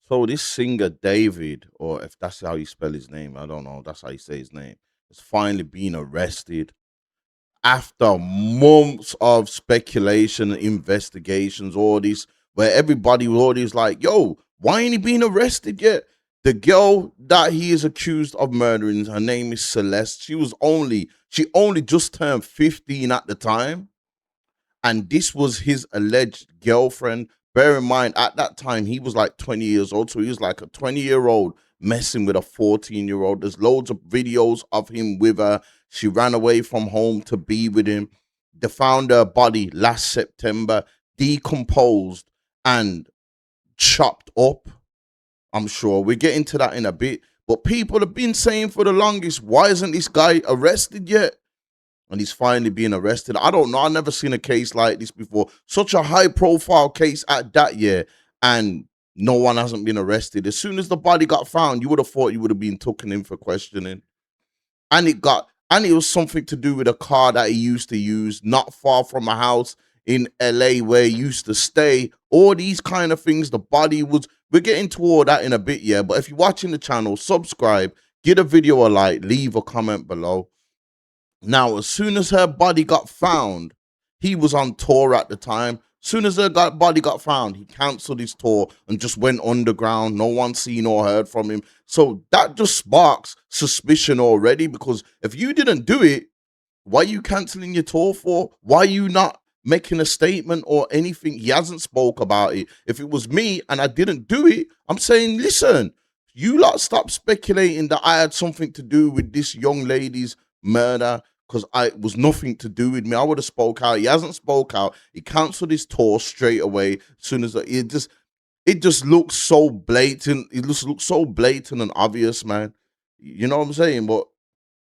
So this singer David, or if that's how you spell his name, I don't know. That's how you say his name. Has finally been arrested after months of speculation, investigations, all this, where everybody was always like, "Yo, why ain't he been arrested yet?" The girl that he is accused of murdering, her name is Celeste. She only just turned 15 at the time, and this was his alleged girlfriend. Bear in mind, at that time, he was like 20 years old, so he was like a 20-year-old messing with a 14-year-old. There's loads of videos of him with her. She ran away from home to be with him. They found her body last September, decomposed and chopped up. I'm sure we'll get into that in a bit. But people have been saying for the longest, why isn't this guy arrested yet? And he's finally being arrested. I don't know. I've never seen a case like this before. Such a high profile case at that year, and no one hasn't been arrested. As soon as the body got found, you would have thought you would have been taken in for questioning. And it was something to do with a car that he used to use not far from a house in LA where he used to stay. All these kind of things. The body was, we're getting to all that in a bit, yeah. But if you're watching the channel, subscribe, give a video a like, leave a comment below. Now, as soon as her body got found, he was on tour at the time. Soon as her body got found, he cancelled his tour and just went underground. No one seen or heard from him. So that just sparks suspicion already, because if you didn't do it, why are you cancelling your tour for? Why are you not making a statement or anything? He hasn't spoke about it. If it was me and I didn't do it, I'm saying, listen, you lot stop speculating that I had something to do with this young lady's murder, because it was nothing to do with me. I would have spoke out. He hasn't spoke out. He cancelled his tour straight away. As soon as it just looks so blatant. It just looks so blatant and obvious, man. You know what I'm saying? But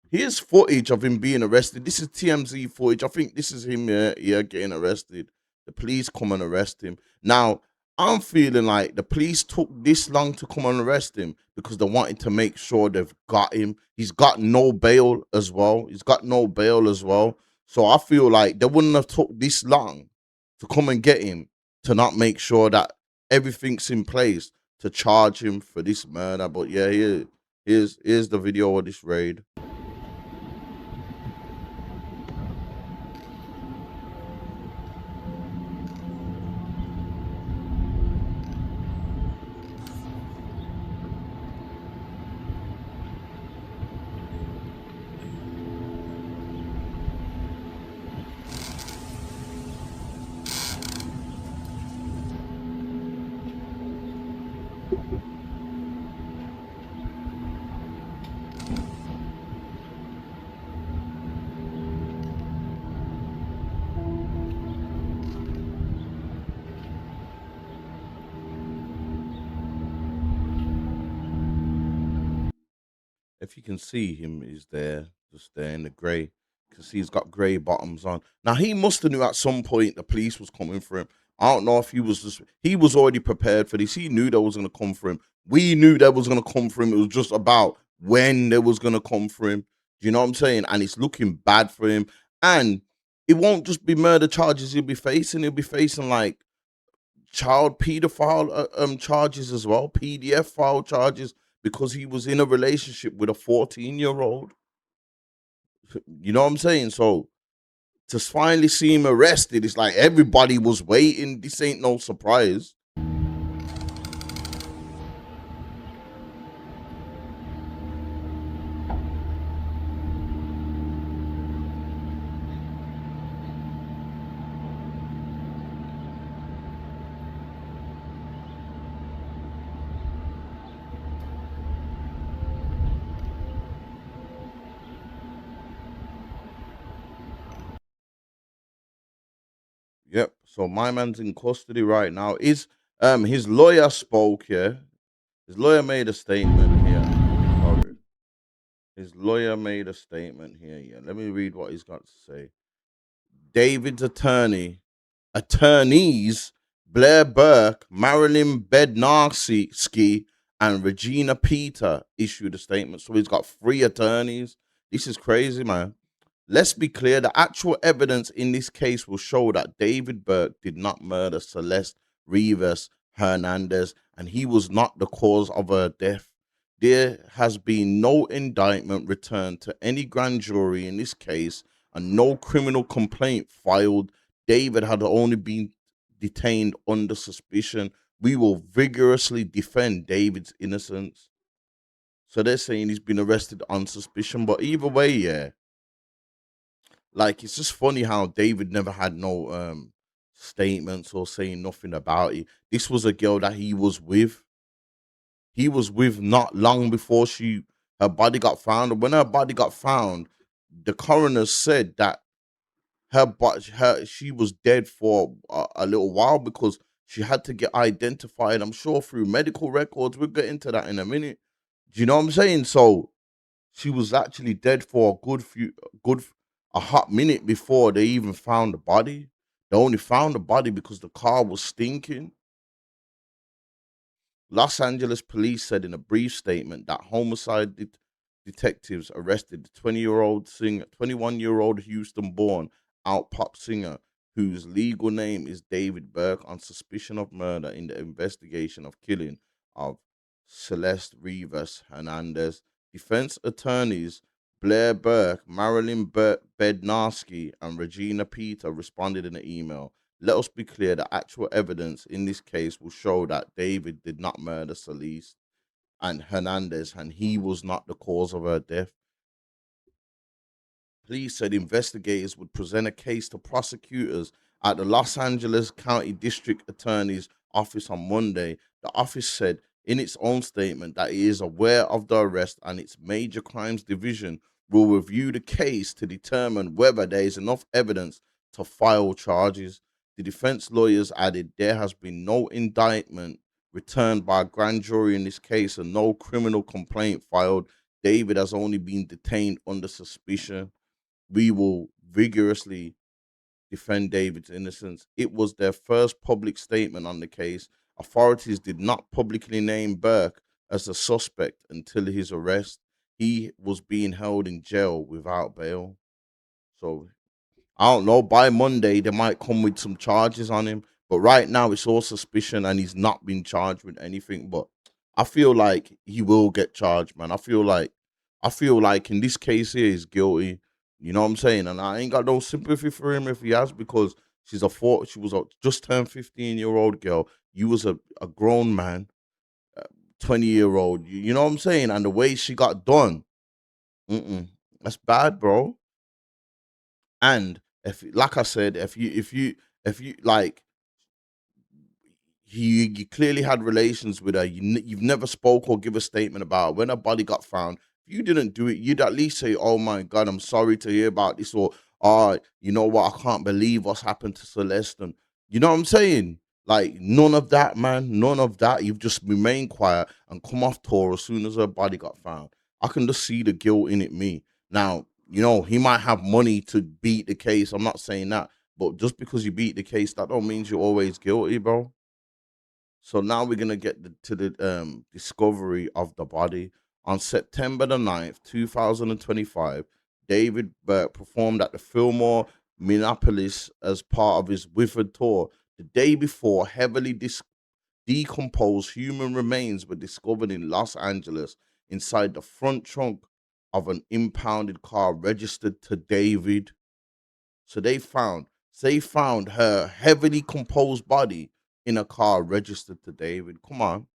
here's footage of him being arrested. This is TMZ footage. I think this is him here getting arrested. The police come and arrest him. Now, I'm feeling like the police took this long to come and arrest him because they wanted to make sure they've got him. He's got no bail as well. So I feel like they wouldn't have took this long to come and get him, to not make sure that everything's in place to charge him for this murder. But yeah, here's the video of this raid. If you can see him, is there, just there in the grey. You can see he's got grey bottoms on. Now he must have knew at some point the police was coming for him. I don't know if he was already prepared for this. He knew that was gonna come for him. We knew that was gonna come for him. It was just about when there was gonna come for him. Do you know what I'm saying? And it's looking bad for him. And it won't just be murder charges he'll be facing. He'll be facing like child pedophile charges as well, PDF file charges, because he was in a relationship with a 14-year-old. You know what I'm saying? So to finally see him arrested, it's like everybody was waiting. This ain't no surprise. Yep. So my man's in custody right now. Is his lawyer spoke here. His lawyer made a statement here. Sorry. His lawyer made a statement here. Yeah. Let me read what he's got to say. David's attorneys Blair Burke, Marilyn Bednarski, and Regina Peter issued a statement. So he's got 3 attorneys. This is crazy, man. Let's be clear, the actual evidence in this case will show that David Burke did not murder Celeste Rivas Hernandez, and he was not the cause of her death. There has been no indictment returned to any grand jury in this case, and no criminal complaint filed. David had only been detained under suspicion. We will vigorously defend David's innocence. So they're saying he's been arrested on suspicion, but either way, yeah, like it's just funny how David never had no statements or saying nothing about it. This was a girl that he was with. He was with not long before her body got found. And when her body got found, the coroner said that she was dead for a little while because she had to get identified. I'm sure through medical records. We'll get into that in a minute. Do you know what I'm saying? So she was actually dead for a a hot minute before they even found the body. They only found the body because the car was stinking. Los Angeles police said in a brief statement that detectives arrested the 21-year-old Houston-born out pop singer whose legal name is David Burke on suspicion of murder in the investigation of killing of Celeste Rivas Hernandez. Defense attorneys Blair Burke, Marilyn Bednarski, and Regina Peter responded in an email. Let us be clear that actual evidence in this case will show that David did not murder Celeste and Hernandez, and he was not the cause of her death. Police said investigators would present a case to prosecutors at the Los Angeles County District Attorney's Office on Monday. The office said in its own statement that it is aware of the arrest and its major crimes division will review the case to determine whether there is enough evidence to file charges. The defense lawyers added there has been no indictment returned by a grand jury in this case and no criminal complaint filed. David has only been detained under suspicion. We will vigorously defend David's innocence. It was their first public statement on the case. Authorities did not publicly name Burke as a suspect until his arrest. He was being held in jail without bail. So I don't know. By Monday, they might come with some charges on him. But right now, it's all suspicion, and he's not been charged with anything. But I feel like he will get charged, man. I feel like in this case here, he's guilty. You know what I'm saying? And I ain't got no sympathy for him if he has, because she was a just turned 15-year-old girl. You was a grown man, 20-year-old. You know what I'm saying? And the way she got done, mm-mm, that's bad, bro. And if, like I said, if you like, you clearly had relations with her. You've never spoke or give a statement about her. When her body got found. If you didn't do it, you'd at least say, "Oh my God, I'm sorry to hear about this," or "Oh, you know what? I can't believe what's happened to Celeste." And you know what I'm saying? Like none of that, man. None of that. You've just remained quiet and come off tour as soon as her body got found. I can just see the guilt in it. Me now, he might have money to beat the case. I'm not saying that, but just because you beat the case, that don't mean you're always guilty, bro. So now we're gonna get to the discovery of the body. On September the 9th, 2025, David Burke performed at the Fillmore, Minneapolis as part of his Withered tour. The day before, heavily decomposed human remains were discovered in Los Angeles inside the front trunk of an impounded car registered to David. So they found her heavily composed body in a car registered to David. Come on,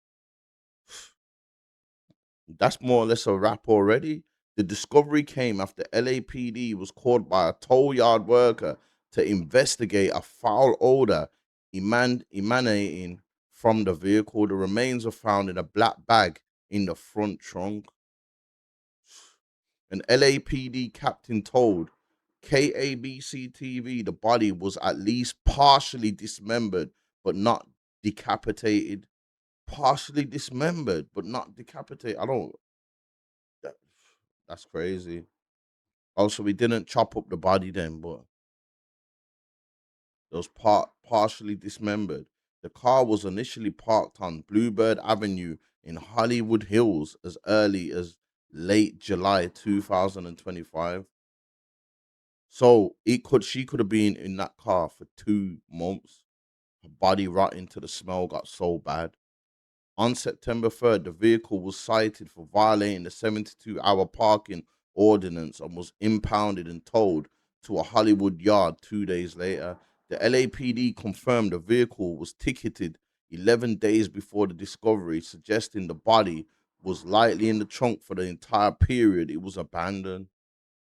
that's more or less a wrap already. The discovery came after LAPD was called by a toll yard worker to investigate a foul odor emanating from the vehicle. The remains were found in a black bag in the front trunk. An LAPD captain told KABC TV the body was at least partially dismembered but not decapitated. Partially dismembered but not decapitated. I don't. That, that's crazy. Also, we didn't chop up the body then, but it was partially dismembered. The car was initially parked on Bluebird Avenue in Hollywood Hills as early as late July 2025. So she could have been in that car for 2 months. Her body rotting to the smell got so bad. On September 3rd, the vehicle was cited for violating the 72-hour parking ordinance and was impounded and towed to a Hollywood yard 2 days later. The LAPD confirmed the vehicle was ticketed 11 days before the discovery, suggesting the body was likely in the trunk for the entire period it was abandoned.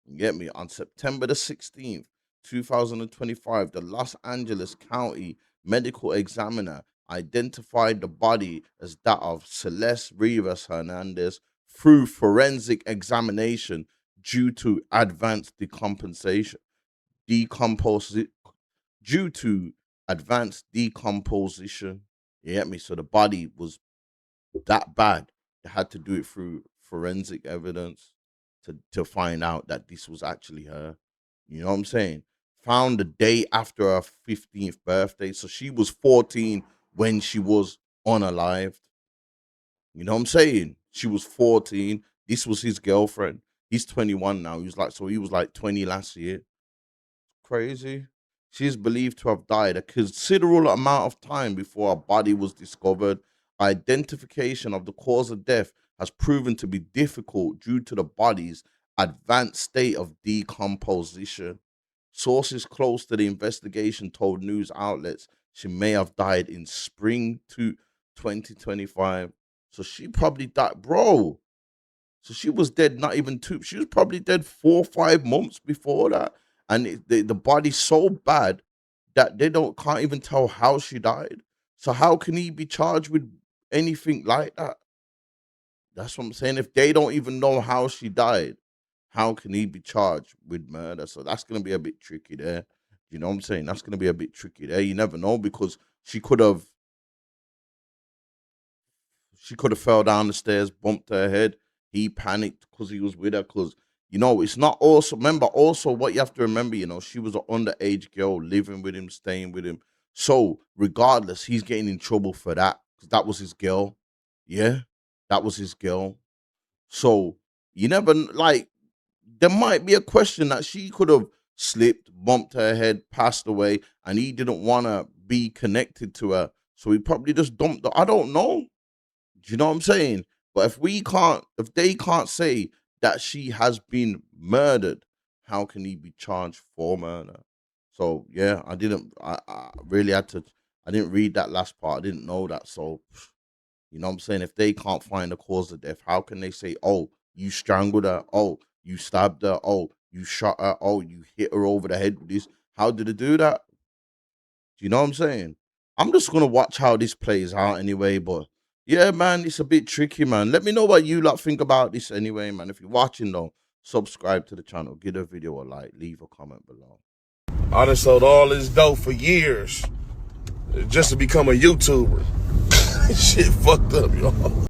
You get me? On September the 16th, 2025, the Los Angeles County medical examiner identified the body as that of Celeste Rivas Hernandez through forensic examination due to advanced decomposition, due to advanced decomposition. You get me? So the body was that bad. They had to do it through forensic evidence to find out that this was actually her. You know what I'm saying? Found the day after her 15th birthday. So she was 14 when she was unalived. You know what I'm saying? She was 14. This was his girlfriend. He's 21 now. He was like 20 last year. Crazy. She is believed to have died a considerable amount of time before her body was discovered. Identification of the cause of death has proven to be difficult due to the body's advanced state of decomposition. Sources close to the investigation told news outlets she may have died in spring to 2025. So she probably died, bro. So she was dead not even two. She was probably dead 4 or 5 months before that. And the body's so bad that they can't even tell how she died. So how can he be charged with anything like that? That's what I'm saying. If they don't even know how she died, how can he be charged with murder? So that's gonna be a bit tricky there. You know what I'm saying? That's gonna be a bit tricky there. You never know, because she could have fell down the stairs, bumped her head. He panicked because he was with her. Because, it's not also, remember, also what you have to remember, she was an underage girl living with him, staying with him. So, regardless, he's getting in trouble for that. Because that was his girl. Yeah, that was his girl. So, you never, like, there might be a question that she could have slipped, bumped her head, passed away, and he didn't want to be connected to her. So, he probably just dumped her. I don't know. Do you know what I'm saying? But if they can't say that she has been murdered, how can he be charged for murder? So yeah, I really had to, I didn't read that last part. I didn't know that. So, you know what I'm saying? If they can't find the cause of death, how can they say, oh, you strangled her? Oh, you stabbed her? Oh, you shot her? Oh, you hit her over the head with this? How did it do that? Do you know what I'm saying? I'm just gonna watch how this plays out anyway, but yeah, man, it's a bit tricky, man. Let me know what you lot think about this anyway, man. If you're watching though, subscribe to the channel, give the video a like, leave a comment below. I done sold all this dope for years just to become a YouTuber. Shit fucked up, y'all.